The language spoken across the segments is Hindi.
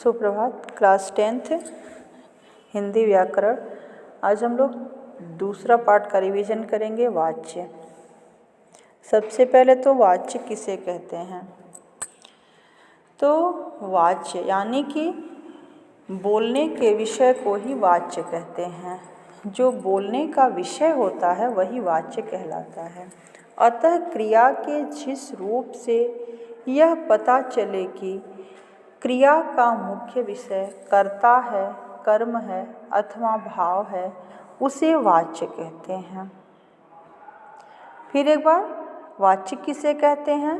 सुप्रभात। क्लास 10th हिंदी व्याकरण। आज हम लोग दूसरा पार्ट का रिवीजन करेंगे, वाच्य। सबसे पहले तो वाच्य किसे कहते हैं? तो वाच्य यानी कि बोलने के विषय को ही वाच्य कहते हैं। जो बोलने का विषय होता है वही वाच्य कहलाता है। अतः क्रिया के जिस रूप से यह पता चले कि क्रिया का मुख्य विषय कर्ता है, कर्म है अथवा भाव है, उसे वाच्य कहते हैं। फिर एक बार, वाच्य किसे कहते हैं?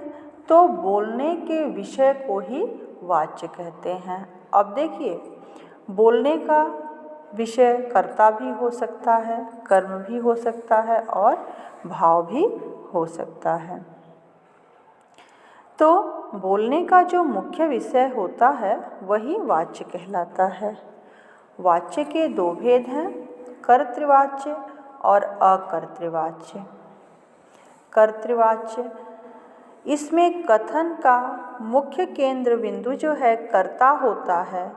तो बोलने के विषय को ही वाच्य कहते हैं। अब देखिए, बोलने का विषय कर्ता भी हो सकता है, कर्म भी हो सकता है और भाव भी हो सकता है। तो बोलने का जो मुख्य विषय होता है वही वाच्य कहलाता है। वाच्य के दो भेद हैं, कर्तृवाच्य और अकर्तृवाच्य। कर्तृवाच्य, इसमें कथन का मुख्य केंद्र बिंदु जो है कर्ता होता है,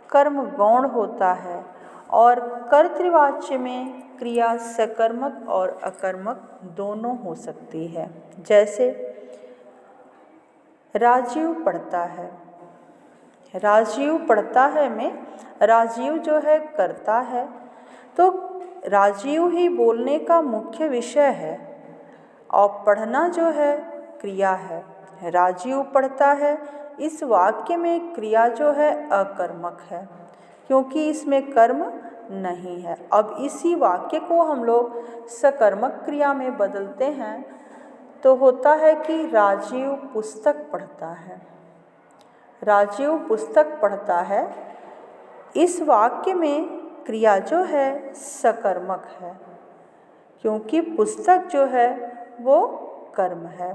कर्म गौण होता है और कर्तृवाच्य में क्रिया सकर्मक और अकर्मक दोनों हो सकती है। जैसे राजीव पढ़ता है, राजीव पढ़ता है में राजीव जो है कर्ता है, तो राजीव ही बोलने का मुख्य विषय है और पढ़ना जो है क्रिया है। राजीव पढ़ता है, इस वाक्य में क्रिया जो है अकर्मक है क्योंकि इसमें कर्म नहीं है। अब इसी वाक्य को हम लोग सकर्मक क्रिया में बदलते हैं तो होता है कि राजीव पुस्तक पढ़ता है। राजीव पुस्तक पढ़ता है, इस वाक्य में क्रिया जो है सकर्मक है क्योंकि पुस्तक जो है वो कर्म है।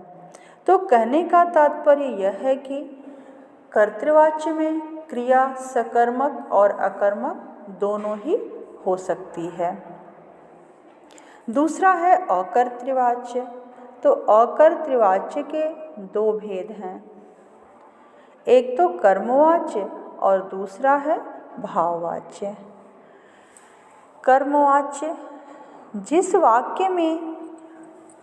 तो कहने का तात्पर्य यह है कि कर्तृवाच्य में क्रिया सकर्मक और अकर्मक दोनों ही हो सकती है। दूसरा है अकर्तृवाच्य। तो अकर्तृवाच्य के दो भेद हैं, एक तो कर्मवाच्य और दूसरा है भाववाच्य। कर्मवाच्य, जिस वाक्य में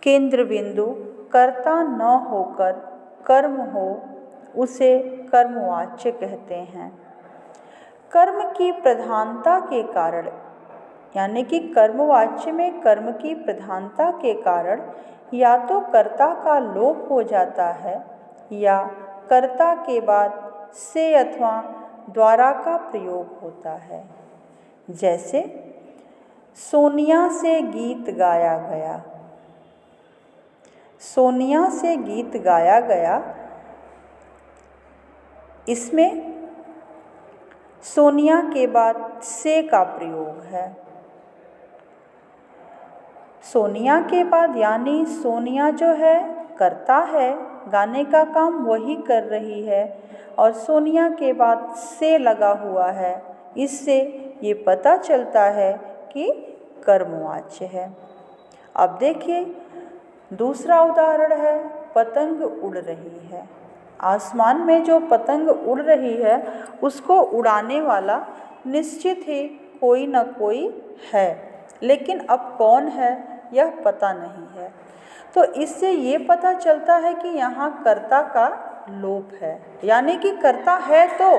केंद्र बिंदु कर्ता न होकर कर्म हो उसे कर्मवाच्य कहते हैं। कर्म की प्रधानता के कारण, यानी कि कर्मवाच्य में कर्म की प्रधानता के कारण या तो कर्ता का लोप हो जाता है या कर्ता के बाद से अथवा द्वारा का प्रयोग होता है। जैसे सोनिया से गीत गाया गया। सोनिया से गीत गाया गया, इसमें सोनिया के बाद से का प्रयोग है। सोनिया के बाद यानी सोनिया जो है करता है, गाने का काम वही कर रही है और सोनिया के बाद से लगा हुआ है, इससे ये पता चलता है कि कर्मवाच्य है। अब देखिए, दूसरा उदाहरण है, पतंग उड़ रही है। आसमान में जो पतंग उड़ रही है उसको उड़ाने वाला निश्चित ही कोई न कोई है, लेकिन अब कौन है यह पता नहीं है। तो इससे ये पता चलता है कि यहाँ कर्ता का लोप है, यानी कि कर्ता है तो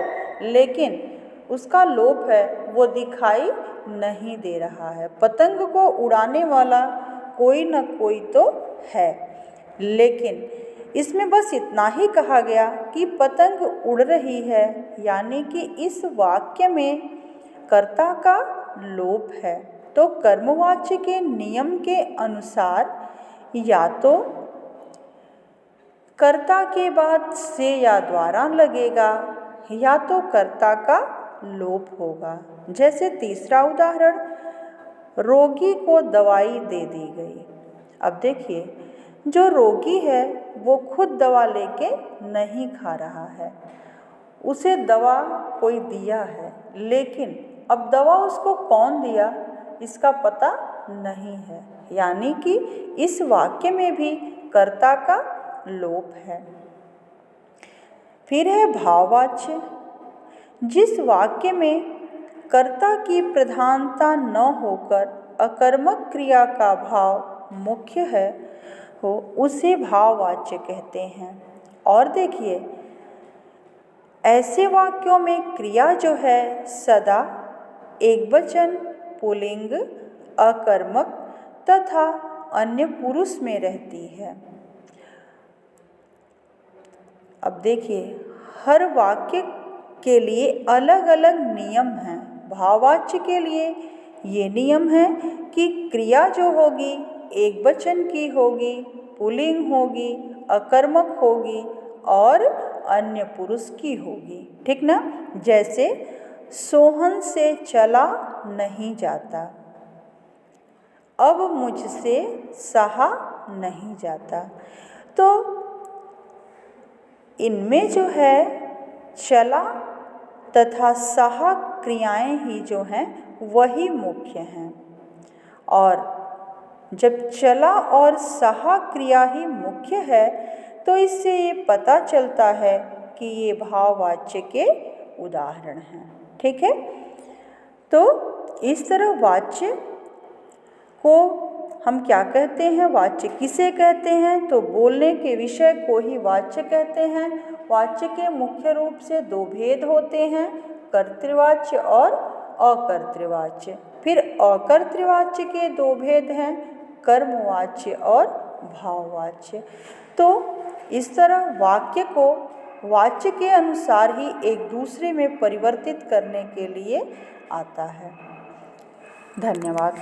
लेकिन उसका लोप है, वो दिखाई नहीं दे रहा है। पतंग को उड़ाने वाला कोई न कोई तो है, लेकिन इसमें बस इतना ही कहा गया कि पतंग उड़ रही है, यानी कि इस वाक्य में कर्ता का लोप है। तो कर्मवाच्य के नियम के अनुसार या तो कर्ता के बाद से या द्वारा लगेगा या तो कर्ता का लोप होगा। जैसे तीसरा उदाहरण, रोगी को दवाई दे दी गई। अब देखिए, जो रोगी है वो खुद दवा लेके नहीं खा रहा है, उसे दवा कोई दिया है, लेकिन अब दवा उसको कौन दिया इसका पता नहीं है, यानी कि इस वाक्य में भी कर्ता का लोप है। फिर है भाववाच्य। जिस वाक्य में कर्ता की प्रधानता न होकर अकर्मक क्रिया का भाव मुख्य है हो उसे भाववाच्य कहते हैं। और देखिए, ऐसे वाक्यों में क्रिया जो है सदा एकवचन, पुल्लिंग, अकर्मक तथा अन्य पुरुष में रहती है। अब देखिए, हर वाक्य के लिए अलग अलग नियम हैं। भाववाच्य के लिए ये नियम है कि क्रिया जो होगी एकवचन की होगी, पुल्लिंग होगी, अकर्मक होगी और अन्य पुरुष की होगी। ठीक ना? जैसे सोहन से चला नहीं जाता, अब मुझसे सहा नहीं जाता। तो इनमें जो है चला तथा सहा क्रियाएं ही जो हैं वही मुख्य हैं। और जब चला और सहा क्रिया ही मुख्य है तो इससे ये पता चलता है कि ये भाववाच्य के उदाहरण हैं। ठीक है? तो इस तरह वाच्य को हम क्या कहते हैं, वाच्य किसे कहते हैं? तो बोलने के विषय को ही वाच्य कहते हैं। वाच्य के मुख्य रूप से दो भेद होते हैं, कर्तृवाच्य और अकर्तृवाच्य। फिर अकर्तृवाच्य के दो भेद हैं, कर्मवाच्य और भाववाच्य। तो इस तरह वाक्य को वाच्य के अनुसार ही एक दूसरे में परिवर्तित करने के लिए आता है। धन्यवाद।